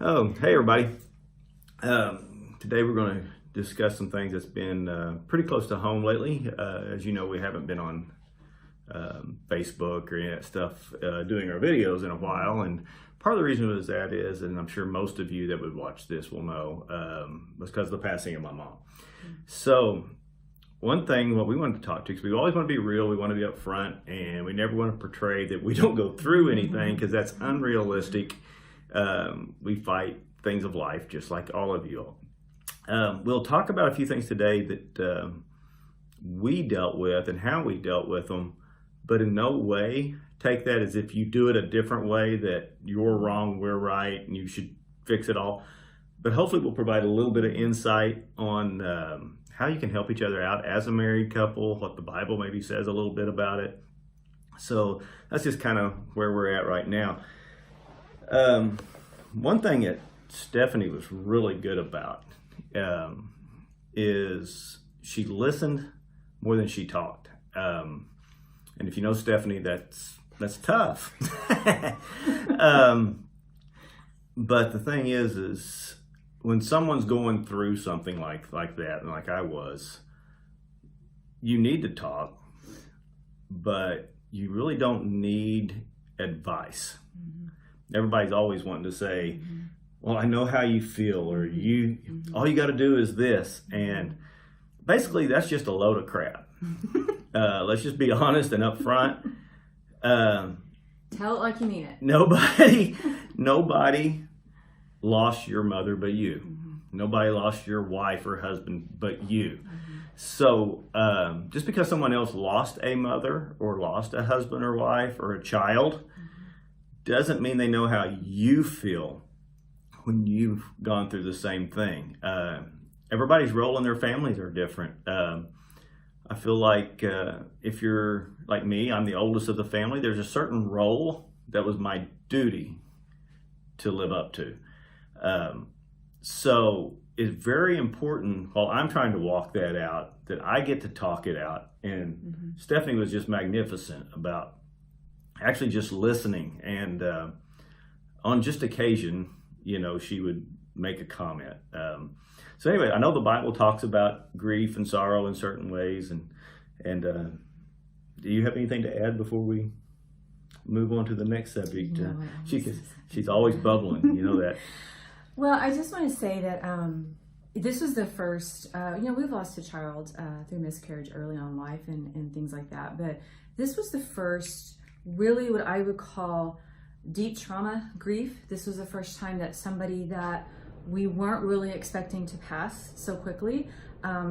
Oh, hey everybody. Today we're going to discuss some things that's been pretty close to home lately. As you know, we haven't been on Facebook or any of that stuff doing our videos in a while. And part of the reason was that is, and I'm sure most of you that would watch this will know, was because of the passing of my mom. So one thing, what we wanted to talk to, because we always want to be real, we want to be upfront, and we never want to portray that we don't go through anything, because that's unrealistic. We fight things of life just like all of you all. We'll talk about a few things today that we dealt with and how we dealt with them, but in no way take that as if you do it a different way, that you're wrong, we're right, and you should fix it all. But hopefully we'll provide a little bit of insight on how you can help each other out as a married couple, what the Bible maybe says a little bit about it. So that's just kind of where we're at right now. One thing that Stephanie was really good about is she listened more than she talked. And if you know Stephanie, that's tough. But the thing is when someone's going through something like that, and like I was, you need to talk, but you really don't need advice. Mm-hmm. Everybody's always wanting to say, well, I know how you feel, or all you got to do is this. And basically that's just a load of crap. Let's just be honest and upfront. Tell it like you mean it. Nobody lost your mother but you. Nobody lost your wife or husband but you. So just because someone else lost a mother or lost a husband or wife or a child doesn't mean they know how you feel when you've gone through the same thing. Everybody's role in their families are different. I feel like if you're like me, I'm the oldest of the family, there's a certain role that was my duty to live up to. So it's very important, while I'm trying to walk that out, that I get to talk it out. And Stephanie was just magnificent about actually just listening. And on just occasion, she would make a comment. So anyway, I know the Bible talks about grief and sorrow in certain ways. And do you have anything to add before we move on to the next subject? No, she's always bubbling, you know that. Well, I just want to say that this was the first, we've lost a child through miscarriage early on in life and things like that. But this was the first, really what I would call deep trauma grief. This was the first time that somebody that we weren't really expecting to pass so quickly,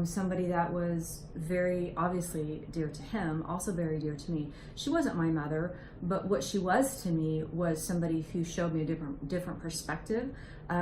somebody that was very obviously dear to him, also very dear to me. She wasn't my mother, but what she was to me was somebody who showed me a different perspective.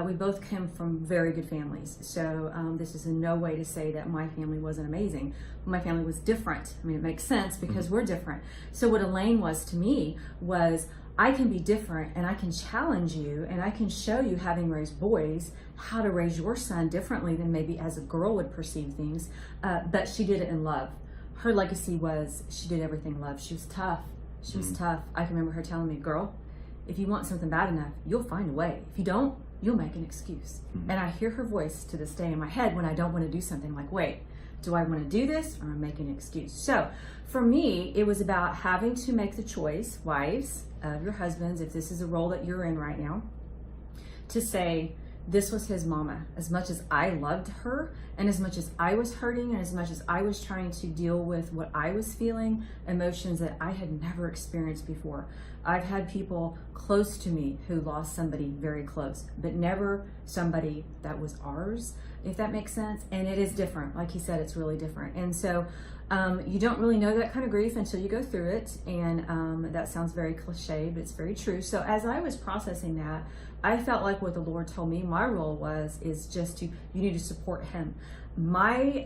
We both came from very good families, so this is in no way to say that my family wasn't amazing. My family was different. I mean, it makes sense because we're different. So what Elaine was to me was, I can be different and I can challenge you and I can show you, having raised boys, how to raise your son differently than maybe as a girl would perceive things. But she did it in love. Her legacy was she did everything in love. She was tough. She was tough. I can remember her telling me, girl, if you want something bad enough, you'll find a way. If you don't, you'll make an excuse. And I hear her voice to this day in my head when I don't want to do something, like, wait, do I want to do this or am I making an excuse? So for me, it was about having to make the choice, wives, of your husbands, if this is a role that you're in right now, to say, this was his mama. As much as I loved her, and as much as I was hurting, and as much as I was trying to deal with what I was feeling, emotions that I had never experienced before. I've had people close to me who lost somebody very close, but never somebody that was ours, if that makes sense. And it is different. Like he said, it's really different. And so you don't really know that kind of grief until you go through it. And that sounds very cliche, but it's very true. So as I was processing that, I felt like what the Lord told me my role is just you need to support him. My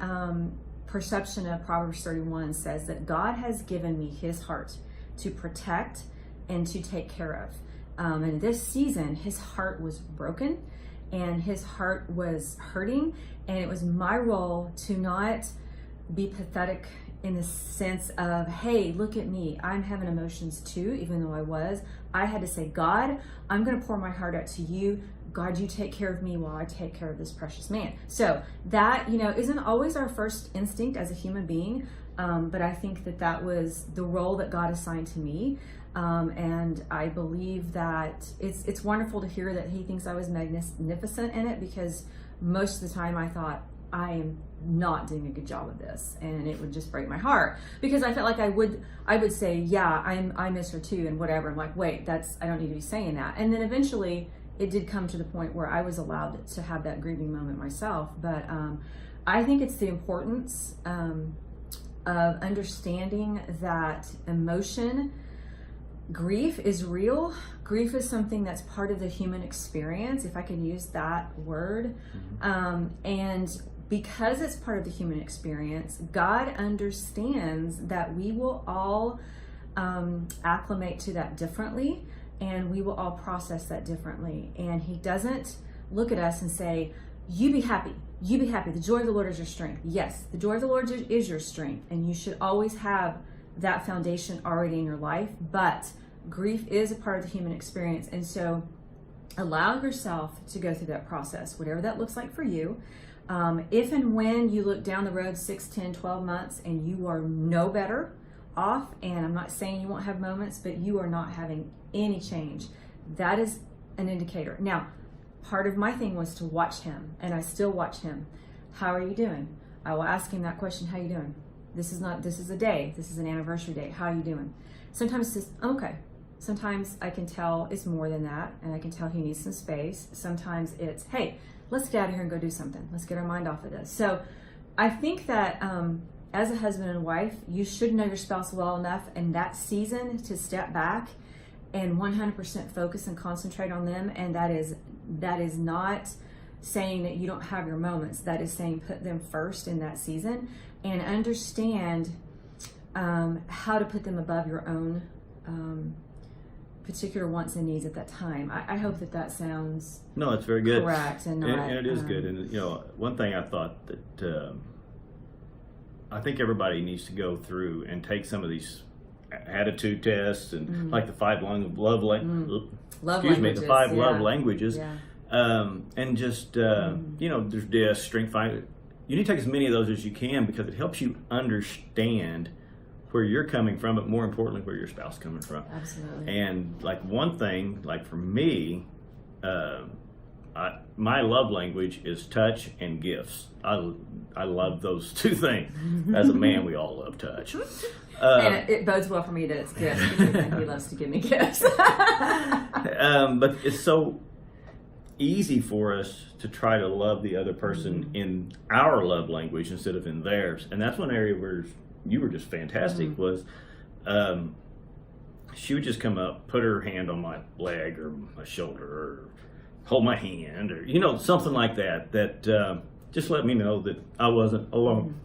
perception of Proverbs 31 says that God has given me his heart to protect and to take care of. And this season, his heart was broken and his heart was hurting. And it was my role to not be pathetic in the sense of, hey, look at me. I'm having emotions too, even though I had to say, God, I'm going to pour my heart out to you. God, you take care of me while I take care of this precious man. So that, isn't always our first instinct as a human being. But I think that was the role that God assigned to me. And I believe that it's wonderful to hear that he thinks I was magnificent in it, because most of the time I thought, I am not doing a good job of this, and it would just break my heart, because I felt like I would say, yeah, I miss her too and whatever. I'm like, wait, I don't need to be saying that. And then eventually it did come to the point where I was allowed to have that grieving moment myself. But I think it's the importance of understanding that grief is real. Grief is something that's part of the human experience, if I can use that word. And because it's part of the human experience, God understands that we will all acclimate to that differently, and we will all process that differently. And he doesn't look at us and say, you be happy. You be happy. The joy of the Lord is your strength. Yes, the joy of the Lord is your strength, and you should always have that foundation already in your life. But grief is a part of the human experience. And so allow yourself to go through that process, whatever that looks like for you. If and when you look down the road 6, 10, 12 months and you are no better off, and I'm not saying you won't have moments, but you are not having any change, that is an indicator. Now, part of my thing was to watch him, and I still watch him. How are you doing? I will ask him that question, how are you doing? This is a day, this is an anniversary day, how are you doing? Sometimes it's just, okay. Sometimes I can tell it's more than that, and I can tell he needs some space. Sometimes it's, hey, let's get out of here and go do something. Let's get our mind off of this. So I think that as a husband and wife, you should know your spouse well enough in that season to step back and 100% focus and concentrate on them. And that is not saying that you don't have your moments. That is saying put them first in that season and understand how to put them above your own particular wants and needs at that time. I hope that sounds no, it's very good, correct, and not, and it is good. And one thing I thought that I think everybody needs to go through and take some of these attitude tests and like the 5 love languages. The 5 love languages, and just there's this strength finder. You need to take as many of those as you can, because it helps you understand where you're coming from, but more importantly, where your spouse is coming from. Absolutely. And like one thing, like for me, my love language is touch and gifts. I love those 2 things. As a man, we all love touch. And it bodes well for me that it's gifts, because he loves to give me gifts. But it's so easy for us to try to love the other person in our love language instead of in theirs. And that's one area where you were just fantastic. Was she would just come up, put her hand on my leg or my shoulder, or hold my hand, or something like that just let me know that I wasn't alone.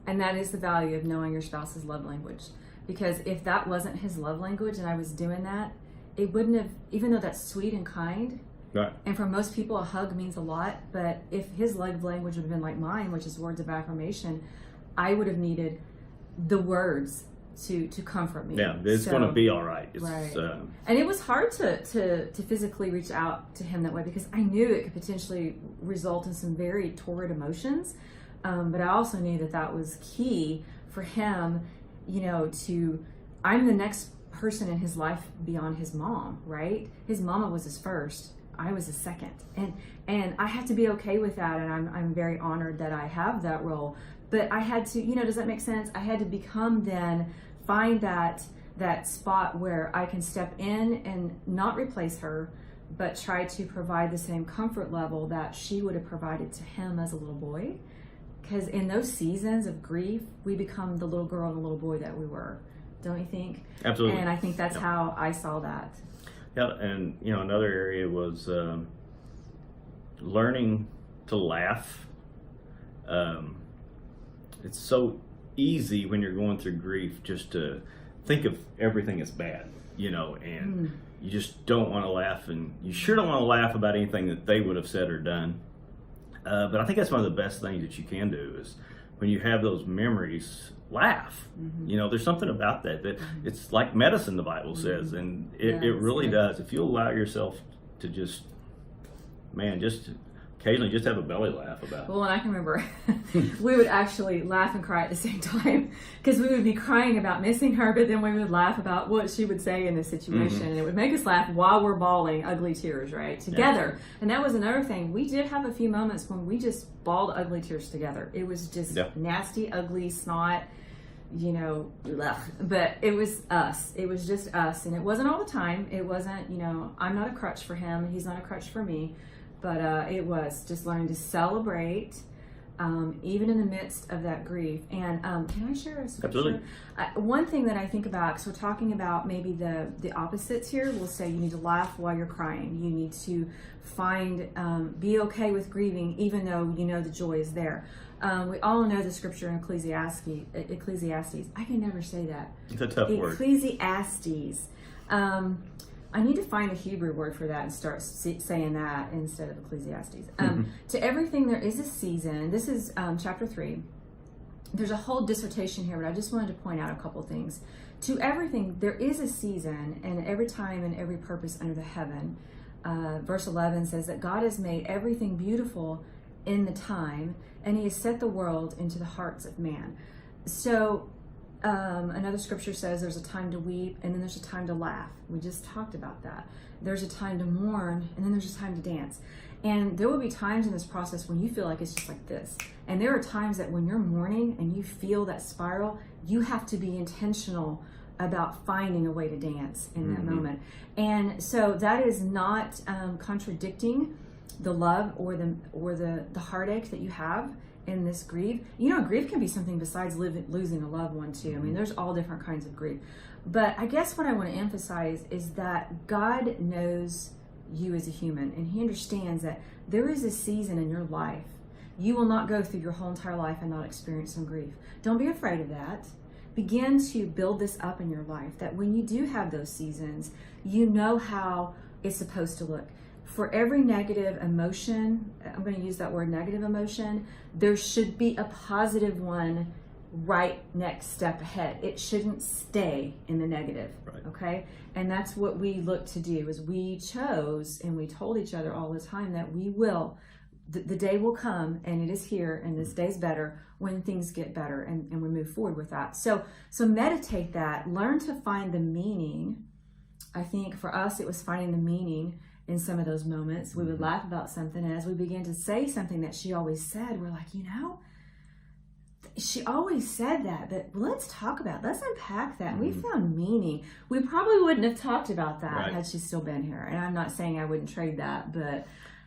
And that is the value of knowing your spouse's love language, because if that wasn't his love language and I was doing that, it wouldn't have, even though that's sweet and kind, right, and for most people a hug means a lot, but if his love language would have been like mine, which is words of affirmation, I would have needed the words to comfort me. Yeah, it's going to be all right. Right. And it was hard to physically reach out to him that way, because I knew it could potentially result in some very torrid emotions. But I also knew that was key for him, I'm the next person in his life beyond his mom, right? His mama was his first. I was his second. And I have to be okay with that. And I'm very honored that I have that role. But I had to, does that make sense? I had to find that spot where I can step in and not replace her, but try to provide the same comfort level that she would have provided to him as a little boy. Because in those seasons of grief, we become the little girl and the little boy that we were. Don't you think? Absolutely. And I think that's how I saw that. Yeah, and another area was learning to laugh. It's so easy when you're going through grief just to think of everything as bad, and you just don't want to laugh, and you sure don't want to laugh about anything that they would have said or done. But I think that's one of the best things that you can do is when you have those memories, laugh. Mm-hmm. You know, there's something about that it's like medicine, the Bible says, and it really does. If you allow yourself to just occasionally just have a belly laugh about it. Well, and I can remember we would actually laugh and cry at the same time, because we would be crying about missing her, but then we would laugh about what she would say in the situation, and it would make us laugh while we're bawling ugly tears, right, together. And that was another thing. We did have a few moments when we just bawled ugly tears together. It was just nasty, ugly snot, you know, ugh. But it was us. It was just us, and it wasn't all the time. It wasn't, you know, I'm not a crutch for him, he's not a crutch for me. But it was just learning to celebrate, even in the midst of that grief. And can I share a scripture? Absolutely. One thing that I think about, because we're talking about maybe the opposites here, we'll say you need to laugh while you're crying. You need to be okay with grieving, even though you know the joy is there. We all know the scripture in Ecclesiastes. I can never say that. It's a tough word. Ecclesiastes. I need to find a Hebrew word for that and start saying that instead of Ecclesiastes. To everything there is a season. This is chapter 3. There's a whole dissertation here, but I just wanted to point out a couple things. To everything there is a season, and every time and every purpose under the heaven. Verse 11 says that God has made everything beautiful in the time, and he has set the world into the hearts of man. So another scripture says there's a time to weep, and then there's a time to laugh. We just talked about that. There's a time to mourn, and then there's a time to dance. And there will be times in this process when you feel like it's just like this. And there are times that when you're mourning and you feel that spiral, you have to be intentional about finding a way to dance in that moment. And so that is not contradicting the love or the heartache that you have in this grief. You know, grief can be something besides losing a loved one too. I mean, there's all different kinds of grief. But I guess what I want to emphasize is that God knows you as a human, and he understands that there is a season in your life. You will not go through your whole entire life and not experience some grief. Don't be afraid of that. Begin to build this up in your life, that when you do have those seasons, you know how it's supposed to look. For every negative emotion, I'm going to use that word negative emotion, there should be a positive one right next step ahead. It shouldn't stay in the negative, okay? And that's what we look to do, is we chose and we told each other all the time that we will, the day will come, and it is here, and this day's better when things get better, and we move forward with that. So meditate that, learn to find the meaning. I think for us, it was finding the meaning in some of those moments. We would laugh about something, and as we began to say something that she always said, we're like, you know, she always said that, but let's talk about it. Let's unpack that. And we found meaning. We probably wouldn't have talked about that had she still been here. And I'm not saying I wouldn't trade that, but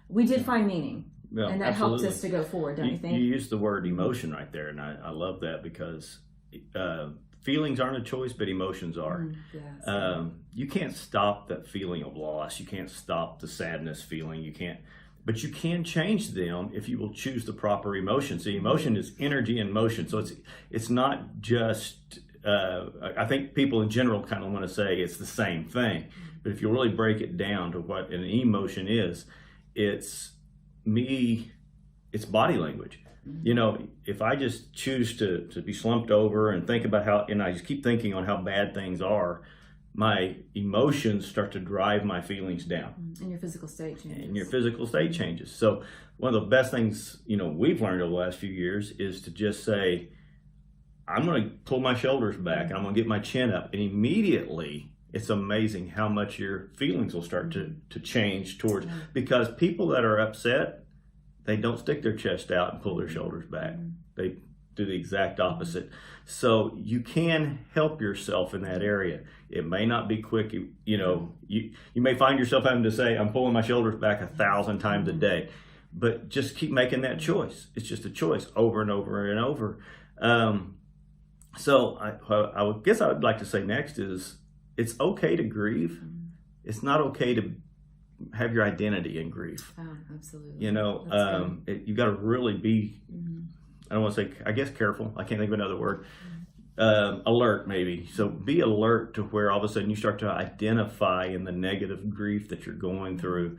we did find meaning. Well, and that helped us to go forward, don't you think? You used the word emotion right there, and I love that, because feelings aren't a choice, but emotions are. Yes. You can't stop that feeling of loss. You can't stop the sadness feeling. But you can change them if you will choose the proper emotion. See, emotion is energy in motion. So it's not just, I think people in general kind of want to say it's the same thing. But if you really break it down to what an emotion is, it's body language. You know, if I just choose to be slumped over and think about and I just keep thinking on how bad things are, my emotions start to drive my feelings down. And your physical state changes. So one of the best things, you know, we've learned over the last few years is to just say, I'm going to pull my shoulders back and I'm going to get my chin up. And immediately, it's amazing how much your feelings will start to change towards, because people that are upset, they don't stick their chest out and pull their shoulders back. They do the exact opposite. So you can help yourself in that area. It may not be quick. You know, you may find yourself having to say, I'm pulling my shoulders back 1,000 times a day, but just keep making that choice. It's just a choice over and over and over. So I guess I would like to say next is, it's okay to grieve. It's not okay to have your identity in grief. Oh, absolutely. You know, you got to really be, I don't want to say, I guess careful. I can't think of another word. Alert, maybe. So be alert to where all of a sudden you start to identify in the negative grief that you're going through,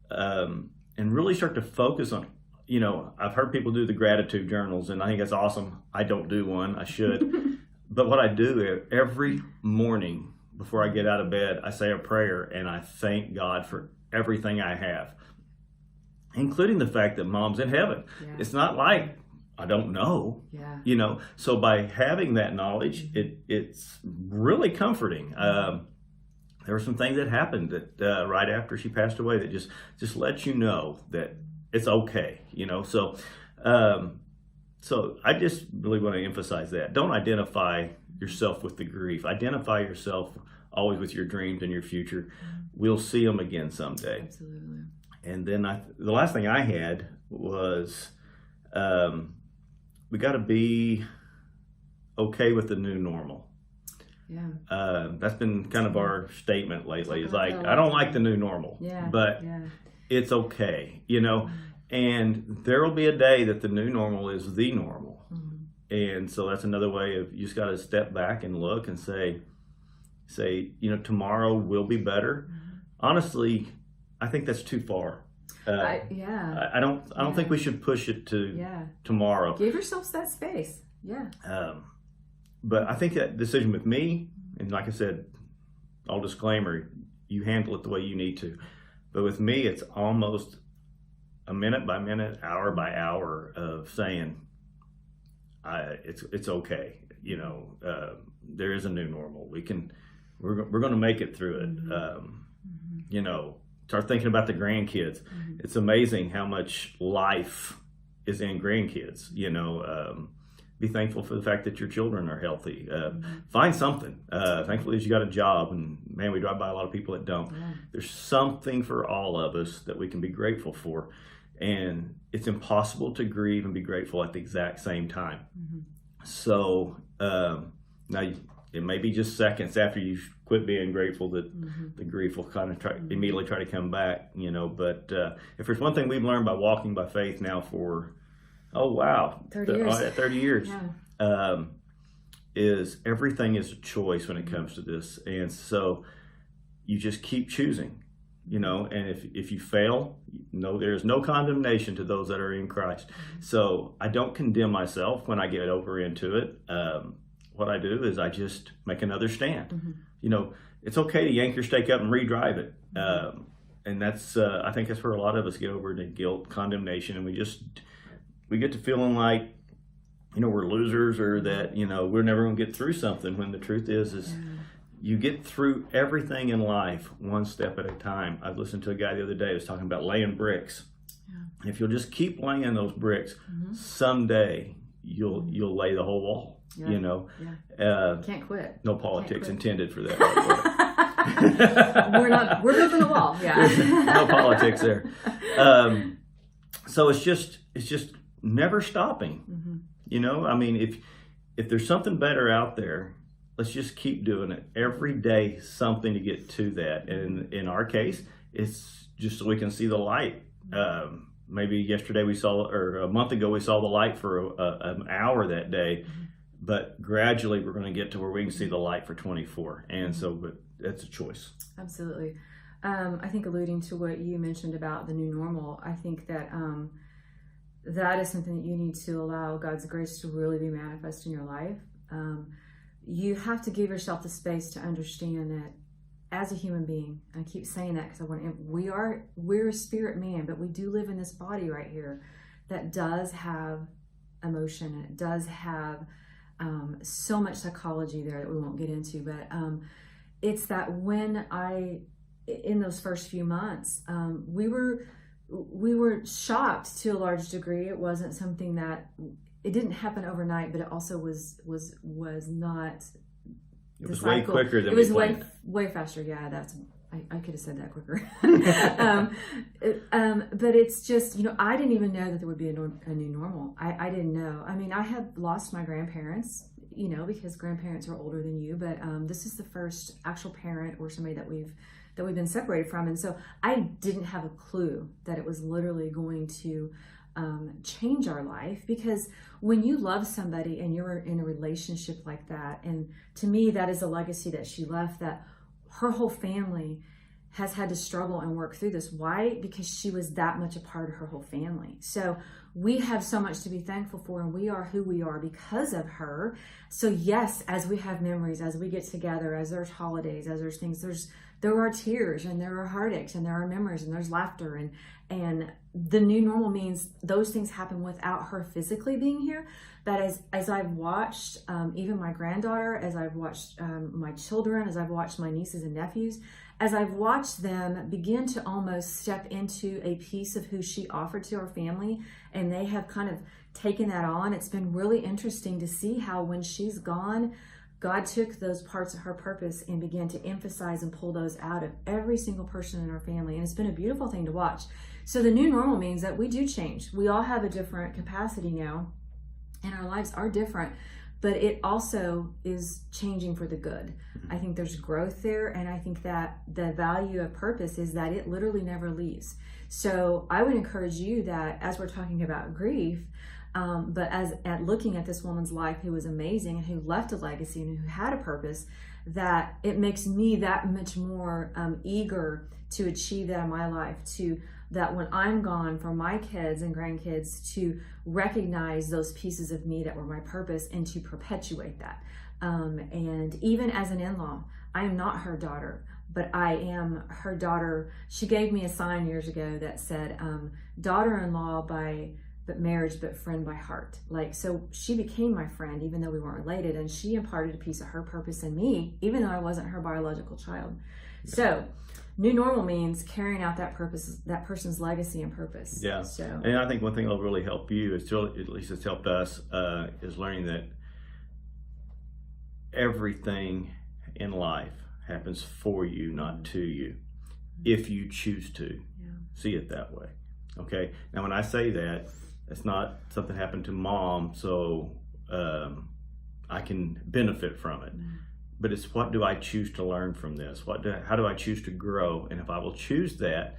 and really start to focus on I've heard people do the gratitude journals, and I think that's awesome. I don't do one. I should. But what I do every morning before I get out of bed, I say a prayer and I thank God for everything I have, including the fact that Mom's in heaven. Yeah. It's not like I don't know, so by having that knowledge, it's really comforting. There were some things that happened that right after she passed away that just lets you know that it's okay, So I just really want to emphasize that. Don't identify yourself with the grief. Identify yourself always with your dreams and your future. We'll see them again someday. Absolutely. And then the last thing I had was we got to be okay with the new normal. Yeah. That's been kind of our statement lately. It's like, I don't like the new normal, but it's okay, and there will be a day that the new normal is the normal. And so that's another way of, you just got to step back and look and say, tomorrow will be better. Honestly, I think that's too far. I don't think we should push it to tomorrow. Give yourselves that space. Yeah. But I think that decision with me, and like I said, all disclaimer, you handle it the way you need to. But with me, it's almost a minute by minute, hour by hour of saying, it's okay. There is a new normal. We're going to make it through it. Start thinking about the grandkids. It's amazing how much life is in grandkids. Be thankful for the fact that your children are healthy. Find something. Thankfully, you got a job, and man, we drive by a lot of people that don't. There's something for all of us that we can be grateful for. And it's impossible to grieve and be grateful at the exact same time. So now it may be just seconds after you quit being grateful that the grief will kind of immediately try to come back, But if there's one thing we've learned by walking by faith now for 30 years, is everything is a choice when it comes to this. And so you just keep choosing. And if you fail, there's no condemnation to those that are in Christ. So I don't condemn myself when I get over into it. What I do is I just make another stand. It's okay to yank your stake up and redrive it. And that's, I think that's where a lot of us get over the guilt, condemnation, and we get to feeling like, we're losers, or that, we're never going to get through something, when the truth is you get through everything in life one step at a time. I listened to a guy the other day who was talking about laying bricks. And if you'll just keep laying those bricks, someday you'll lay the whole wall. Can't quit. No politics intended for that. We're building a wall. No politics there. So it's just never stopping. If there's something better out there, let's just keep doing it every day, something to get to that. And in our case, it's just so we can see the light. Maybe yesterday or a month ago, we saw the light for an hour that day, but gradually we're going to get to where we can see the light for 24. And so, but that's a choice. Absolutely. I think alluding to what you mentioned about the new normal, I think that that is something that you need to allow God's grace to really be manifest in your life. You have to give yourself the space to understand that as a human being, I keep saying that because we're a spirit man, but we do live in this body right here that does have emotion, and it does have so much psychology there that we won't get into. But it's that when in those first few months, we were shocked to a large degree. It wasn't something that, it didn't happen overnight, but it also was not. It was way quicker than we planned. It was way faster. Yeah, I could have said that quicker. But it's just, I didn't even know that there would be a new normal. I didn't know. I mean, I had lost my grandparents, because grandparents are older than you, but this is the first actual parent or somebody that we've been separated from. And so I didn't have a clue that it was literally going to change our life, because when you love somebody and you're in a relationship like that, and to me that is a legacy that she left, that her whole family has had to struggle and work through this. Why? Because she was that much a part of her whole family. So we have so much to be thankful for, and we are who we are because of her. So yes, as we have memories, as we get together, as there's holidays, as there's things, there are tears and there are heartaches and there are memories and there's laughter, and the new normal means those things happen without her physically being here. But as I've watched even my granddaughter, as I've watched my children, as I've watched my nieces and nephews, as I've watched them begin to almost step into a piece of who she offered to our family, and they have kind of taken that on, it's been really interesting to see how when she's gone, God took those parts of her purpose and began to emphasize and pull those out of every single person in our family. And it's been a beautiful thing to watch. So the new normal means that we do change. We all have a different capacity now, and our lives are different, but it also is changing for the good. I think there's growth there, and I think that the value of purpose is that it literally never leaves. So I would encourage you that as we're talking about grief, but as at looking at this woman's life who was amazing and who left a legacy and who had a purpose, that it makes me that much more eager to achieve that in my life, to that when I'm gone, for my kids and grandkids to recognize those pieces of me that were my purpose and to perpetuate that. And even as an in-law, I am not her daughter, but I am her daughter. She gave me a sign years ago that said, daughter-in-law but marriage, but friend by heart. Like, so she became my friend, even though we weren't related, and she imparted a piece of her purpose in me, even though I wasn't her biological child. Yeah. So new normal means carrying out that purpose, that person's legacy and purpose. Yeah. So, and I think one thing that'll really help you is, at least it's helped us, is learning that everything in life happens for you, not to you, if you choose to see it that way. Okay. Now, when I say that, it's not something happened to mom, so I can benefit from it. But it's, what do I choose to learn from this? How do I choose to grow? And if I will choose that,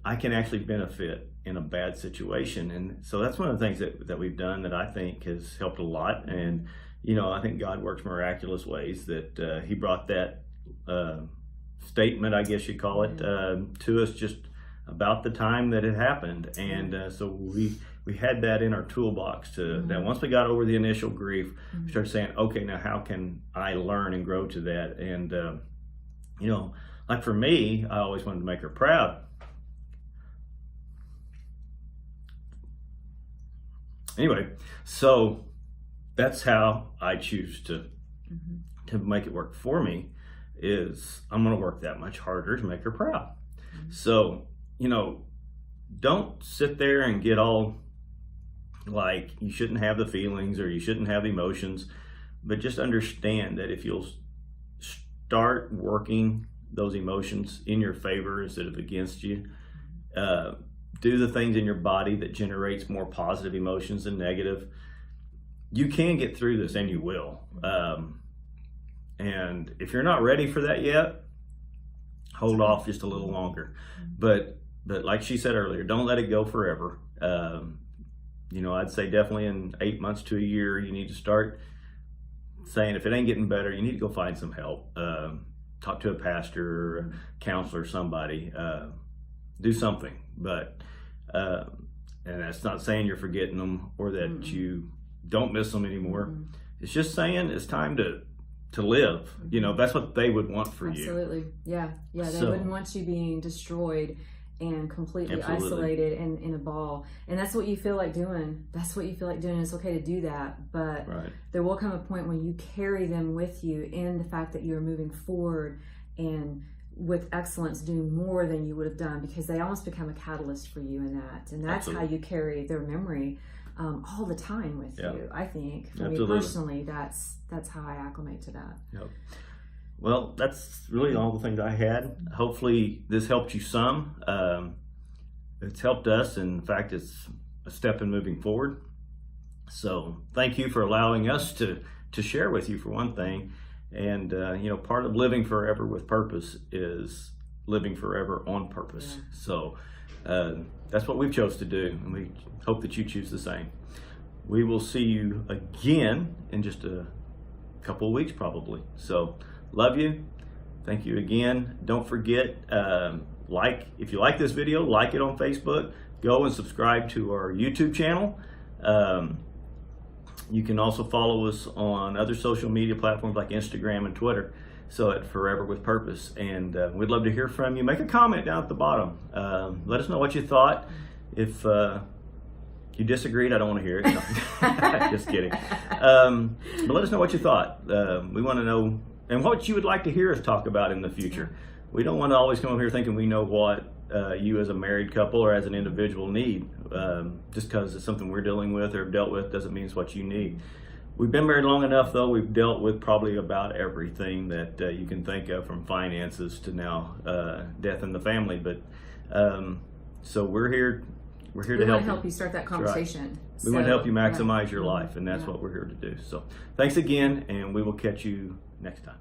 I can actually benefit in a bad situation. And so that's one of the things that we've done that I think has helped a lot. And, you know, I think God works miraculous ways, that he brought that statement, I guess you call it, to us just about the time that it happened. And so we had that in our toolbox to that once we got over the initial grief, we started saying, okay, now how can I learn and grow to that? And you know, like for me, I always wanted to make her proud. Anyway, so that's how I choose to make it work for me, is I'm going to work that much harder to make her proud. So, you know, don't sit there and get all like you shouldn't have the feelings or you shouldn't have the emotions, but just understand that if you'll start working those emotions in your favor instead of against you, do the things in your body that generates more positive emotions than negative, you can get through this, and you will. And if you're not ready for that yet, hold off just a little longer. But like she said earlier, don't let it go forever. You know, I'd say definitely in 8 months to a year, you need to start saying, if it ain't getting better, you need to go find some help. Talk to a pastor, a counselor, somebody. Do something. But and that's not saying you're forgetting them or that you don't miss them anymore. It's just saying it's time to live. You know, that's what they would want for you. Absolutely. Yeah. They wouldn't want you being destroyed and completely isolated and in a ball. And that's what you feel like doing. It's okay to do that. But there will come a point when you carry them with you in the fact that you're moving forward and with excellence doing more than you would have done, because they almost become a catalyst for you in that. And that's how you carry their memory all the time with you. I think for me personally, that's how I acclimate to that. Well, that's really all the things I had. Hopefully this helped you some. It's helped us. In fact, it's a step in moving forward. So thank you for allowing us to share with you, for one thing. And, you know, part of living forever with purpose is living forever on purpose. So that's what we've chose to do. And we hope that you choose the same. We will see you again in just a couple of weeks, probably. So love you. Thank you again. Don't forget, if you like this video, like it on Facebook. Go and subscribe to our YouTube channel. You can also follow us on other social media platforms like Instagram and Twitter. So at Forever with Purpose. And we'd love to hear from you. Make a comment down at the bottom. Let us know what you thought. If you disagreed, I don't want to hear it. No. Just kidding. But let us know what you thought. We want to know, and what you would like to hear us talk about in the future. We don't want to always come over here thinking we know what you as a married couple or as an individual need. Just because it's something we're dealing with or dealt with doesn't mean it's what you need. We've been married long enough, though. We've dealt with probably about everything that you can think of, from finances to now death in the family. But so we're here. We're here to help you start that conversation. Right. We want to help you maximize your life, and that's what we're here to do. So thanks again, and we will catch you next time.